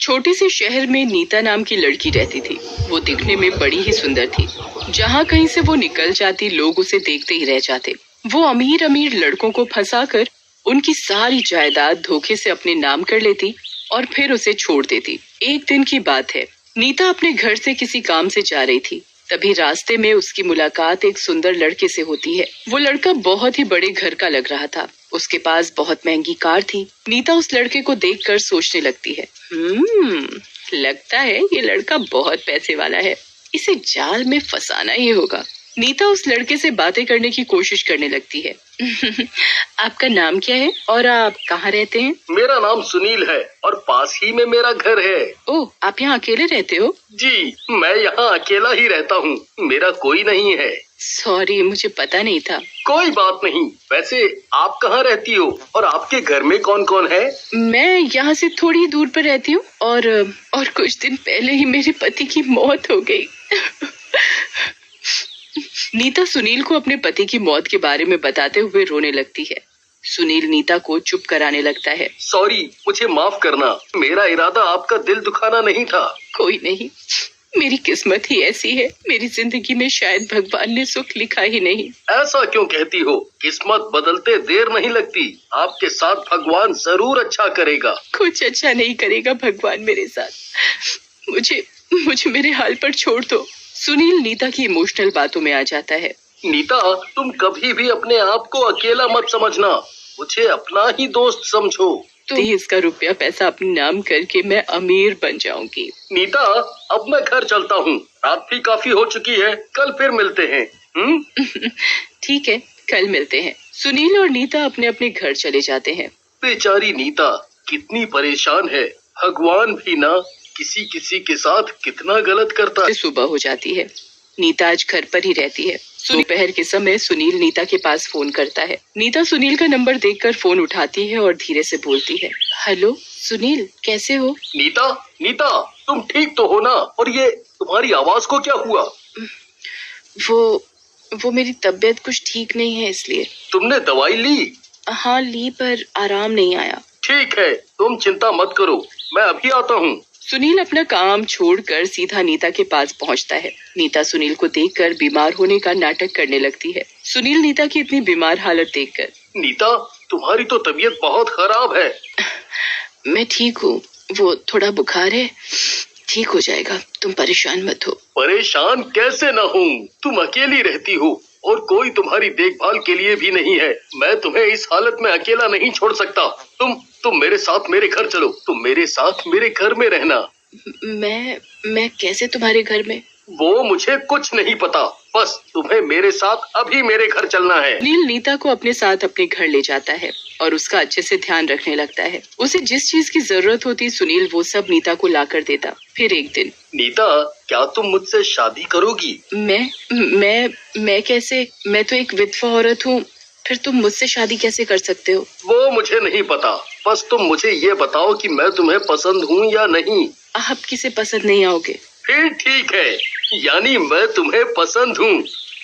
छोटे से शहर में नीता नाम की लड़की रहती थी। वो दिखने में बड़ी ही सुंदर थी। जहाँ कहीं से वो निकल जाती लोग उसे देखते ही रह जाते। वो अमीर अमीर लड़कों को फंसाकर उनकी सारी जायदाद धोखे से अपने नाम कर लेती और फिर उसे छोड़ देती। एक दिन की बात है, नीता अपने घर से किसी काम से जा रही थी। तभी रास्ते में उसकी मुलाकात एक सुंदर लड़के से होती है। वो लड़का बहुत ही बड़े घर का लग रहा था। उसके पास बहुत महंगी कार थी। नीता उस लड़के को देखकर सोचने लगती है, लगता है ये लड़का बहुत पैसे वाला है, इसे जाल में फंसाना ही होगा। नीता उस लड़के से बातें करने की कोशिश करने लगती है। आपका नाम क्या है और आप कहाँ रहते हैं? मेरा नाम सुनील है और पास ही में मेरा घर है। ओह, आप यहाँ अकेले रहते हो? जी, मैं यहाँ अकेला ही रहता हूँ, मेरा कोई नहीं है। सॉरी, मुझे पता नहीं था। कोई बात नहीं। वैसे आप कहाँ रहती हो और आपके घर में कौन कौन है? मैं यहाँ से थोड़ी दूर पर रहती हूँ और कुछ दिन पहले ही मेरे पति की मौत हो गई। नीता सुनील को अपने पति की मौत के बारे में बताते हुए रोने लगती है। सुनील नीता को चुप कराने लगता है। सॉरी, मुझे माफ करना, मेरा इरादा आपका दिल दुखाना नहीं था। कोई नहीं, मेरी किस्मत ही ऐसी है। मेरी जिंदगी में शायद भगवान ने सुख लिखा ही नहीं। ऐसा क्यों कहती हो? किस्मत बदलते देर नहीं लगती। आपके साथ भगवान जरूर अच्छा करेगा। कुछ अच्छा नहीं करेगा भगवान मेरे साथ। मुझे मेरे हाल पर छोड़ दो। सुनील नीता की इमोशनल बातों में आ जाता है। नीता, तुम कभी भी अपने आप को अकेला मत समझना, मुझे अपना ही दोस्त समझो। तो इसका रुपया पैसा अपने नाम करके मैं अमीर बन जाऊंगी। नीता, अब मैं घर चलता हूँ, रात भी काफी हो चुकी है, कल फिर मिलते हैं। ठीक है, कल मिलते हैं। सुनील और नीता अपने अपने घर चले जाते हैं। बेचारी नीता कितनी परेशान है। भगवान भी ना किसी किसी के साथ कितना गलत करता है। सुबह हो जाती है। नीता आज घर पर ही रहती है। दोपहर के समय सुनील नीता के पास फोन करता है। नीता सुनील का नंबर देखकर फोन उठाती है और धीरे से बोलती है, हेलो सुनील, कैसे हो? नीता, तुम ठीक तो हो ना? और ये तुम्हारी आवाज को क्या हुआ? वो मेरी तबीयत कुछ ठीक नहीं है, इसलिए। तुमने दवाई ली? हाँ ली, पर आराम नहीं आया। ठीक है, तुम चिंता मत करो, मैं अभी आता हूँ। सुनील अपना काम छोड़कर सीधा नीता के पास पहुंचता है। नीता सुनील को देखकर बीमार होने का नाटक करने लगती है। सुनील नीता की इतनी बीमार हालत देखकर, नीता, तुम्हारी तो तबीयत बहुत खराब है। मैं ठीक हूँ, वो थोड़ा बुखार है, ठीक हो जाएगा, तुम परेशान मत हो। परेशान कैसे न हूँ? तुम अकेली रहती हो और कोई तुम्हारी देखभाल के लिए भी नहीं है। मैं तुम्हें इस हालत में अकेला नहीं छोड़ सकता। तुम मेरे साथ मेरे घर चलो। तुम मेरे साथ मेरे घर में रहना। मैं कैसे तुम्हारे घर में? वो मुझे कुछ नहीं पता, बस तुम्हें मेरे साथ अभी मेरे घर चलना है। नील नीता को अपने साथ अपने घर ले जाता है और उसका अच्छे से ध्यान रखने लगता है। उसे जिस चीज की जरूरत होती सुनील वो सब नीता को ला कर देता। फिर एक दिन, नीता, क्या तुम मुझसे शादी करोगी? मैं कैसे? मैं तो एक विधवा औरत हूँ, फिर तुम मुझसे शादी कैसे कर सकते हो? वो मुझे नहीं पता, बस तुम मुझे ये बताओ कि मैं तुम्हें पसंद हूँ या नहीं। आप किसे पसंद नहीं आओगे? फिर ठीक है, यानी मैं तुम्हें पसंद हूँ।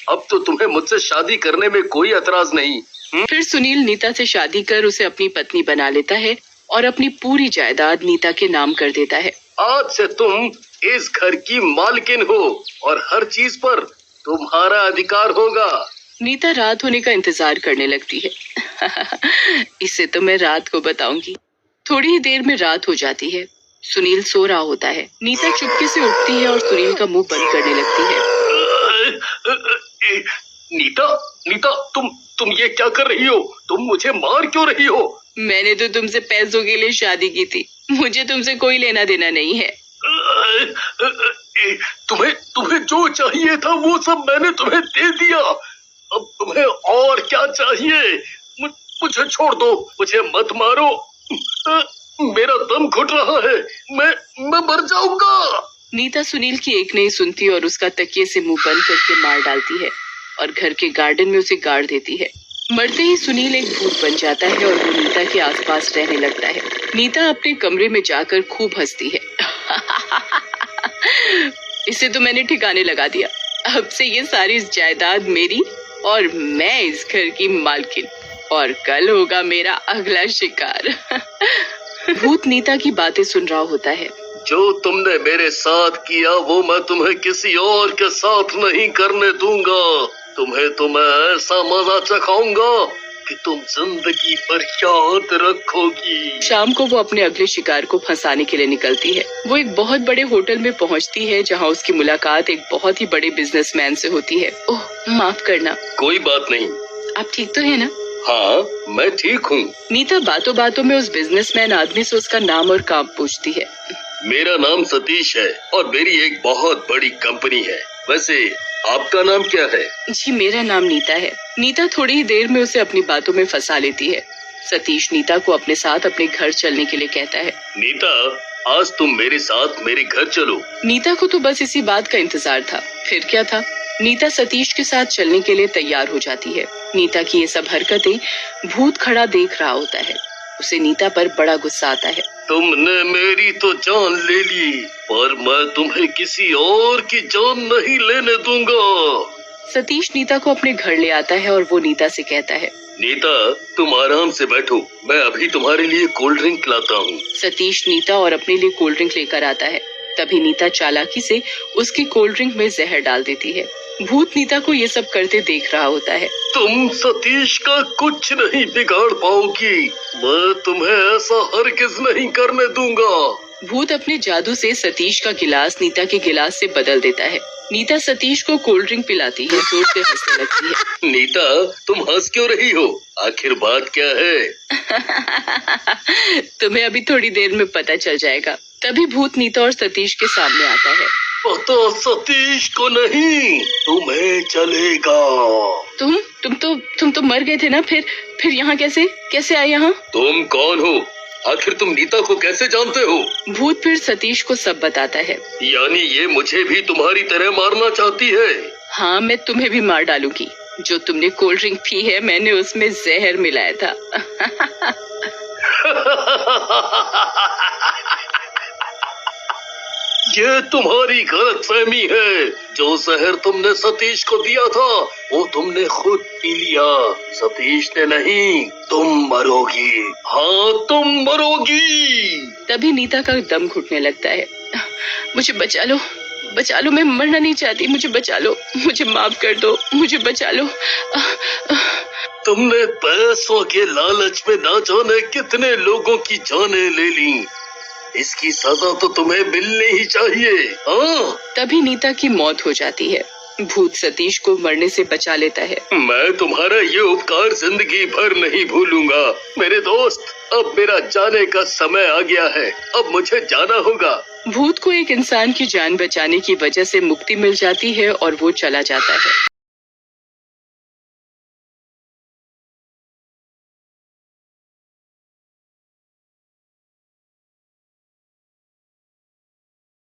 अब तो तुम्हें मुझसे शादी करने में कोई एतराज नहीं। फिर सुनील नीता से शादी कर उसे अपनी पत्नी बना लेता है और अपनी पूरी जायदाद नीता के नाम कर देता है। आज से तुम इस घर की मालकिन हो और हर चीज पर तुम्हारा अधिकार होगा। नीता रात होने का इंतजार करने लगती है। इसे तो मैं रात को बताऊंगी। थोड़ी ही देर में रात हो जाती है। सुनील सो रहा होता है। नीता चुपके से उठती है और सुनील का मुंह बंद करने लगती है। नीता, तुम ये क्या कर रही हो? तुम मुझे मार क्यों रही हो? मैंने तो तुमसे पैसों के लिए शादी की थी, मुझे तुमसे कोई लेना देना नहीं है। तुम्हें जो चाहिए था वो सब मैंने तुम्हें दे दिया, अब तुम्हें और क्या चाहिए? मुझे छोड़ दो, मुझे मत मारो, मेरा दम घुट रहा है, मैं मर जाऊंगा। नीता सुनील की एक नहीं सुनती और उसका तकिए से मुंह बंद करके मार डालती है और घर के गार्डन में उसे गाड़ देती है। मरते ही सुनील एक भूत बन जाता है और वो नीता के आसपास रहने लगता है। नीता अपने कमरे में जाकर खूब हंसती है। इसे तो मैंने ठिकाने लगा दिया, अब से ये सारी जायदाद मेरी और मैं इस घर की मालकिन, और कल होगा मेरा अगला शिकार। भूत नीता की बातें सुन रहा होता है। जो तुमने मेरे साथ किया वो मैं तुम्हें किसी और के साथ नहीं करने दूंगा। तुम्हें तो मैं ऐसा मजा चखाऊंगा कि तुम जिंदगी पर याद रखोगी। शाम को वो अपने अगले शिकार को फंसाने के लिए निकलती है। वो एक बहुत बड़े होटल में पहुंचती है जहां उसकी मुलाकात एक बहुत ही बड़े बिजनेसमैन से होती है। ओह माफ करना। कोई बात नहीं। आप ठीक तो है ना? हाँ मैं ठीक हूँ। नीता बातों बातों में उस बिजनेसमैन आदमी से उसका नाम और काम पूछती है। मेरा नाम सतीश है और मेरी एक बहुत बड़ी कंपनी है। वैसे आपका नाम क्या है? जी मेरा नाम नीता है। नीता थोड़ी ही देर में उसे अपनी बातों में फंसा लेती है। सतीश नीता को अपने साथ अपने घर चलने के लिए कहता है। नीता आज तुम मेरे साथ मेरे घर चलो। नीता को तो बस इसी बात का इंतजार था। फिर क्या था, नीता सतीश के साथ चलने के लिए तैयार हो जाती है। नीता की ये सब हरकतें भूत खड़ा देख रहा होता है। उसे नीता पर बड़ा गुस्सा आता है। तुमने मेरी तो जान ले ली, पर मैं तुम्हें किसी और की जान नहीं लेने दूंगा। सतीश नीता को अपने घर ले आता है और वो नीता से कहता है। नीता तुम आराम से बैठो, मैं अभी तुम्हारे लिए कोल्ड ड्रिंक लाता हूँ। सतीश नीता और अपने लिए कोल्ड ड्रिंक लेकर आता है। तभी नीता चालाकी से उसकी कोल्ड ड्रिंक में जहर डाल देती है। भूत नीता को ये सब करते देख रहा होता है। तुम सतीश का कुछ नहीं बिगाड़ पाओगी, मैं तुम्हें ऐसा हरगिज नहीं करने दूंगा। भूत अपने जादू से सतीश का गिलास नीता के गिलास से बदल देता है। नीता सतीश को कोल्ड ड्रिंक पिलाती है, जोर से हंसने लगती है। नीता तुम हंस क्यों रही हो? आखिर बात क्या है? तुम्हें अभी थोड़ी देर में पता चल जाएगा। तभी भूत नीता और सतीश के सामने आता है। पता सतीश को नहीं, तुम्हें चलेगा। तुम तो मर गए थे ना, फिर यहाँ कैसे आए यहाँ? तुम कौन हो? आखिर तुम नीता को कैसे जानते हो? भूत फिर सतीश को सब बताता है। यानी ये मुझे भी तुम्हारी तरह मारना चाहती है? हाँ मैं तुम्हें भी मार डालूंगी। जो तुमने कोल्ड ड्रिंक पी है मैंने उसमें जहर मिलाया था। ये तुम्हारी गलतफहमी है। जो जहर तुमने सतीश को दिया था वो तुमने खुद पी लिया। सतीश ने नहीं, तुम मरोगी। हाँ तुम मरोगी। तभी नीता का दम घुटने लगता है। मुझे बचा लो, मैं मरना नहीं चाहती, मुझे बचा लो, मुझे माफ कर दो, मुझे बचा लो। तुमने पैसों के लालच में ना जाने कितने लोगों की जानें ले ली। इसकी सजा तो तुम्हें मिलनी ही चाहिए। हाँ तभी नीता की मौत हो जाती है। भूत सतीश को मरने से बचा लेता है। मैं तुम्हारा ये उपकार जिंदगी भर नहीं भूलूंगा। मेरे दोस्त अब मेरा जाने का समय आ गया है, अब मुझे जाना होगा। भूत को एक इंसान की जान बचाने की वजह से मुक्ति मिल जाती है और वो चला जाता है।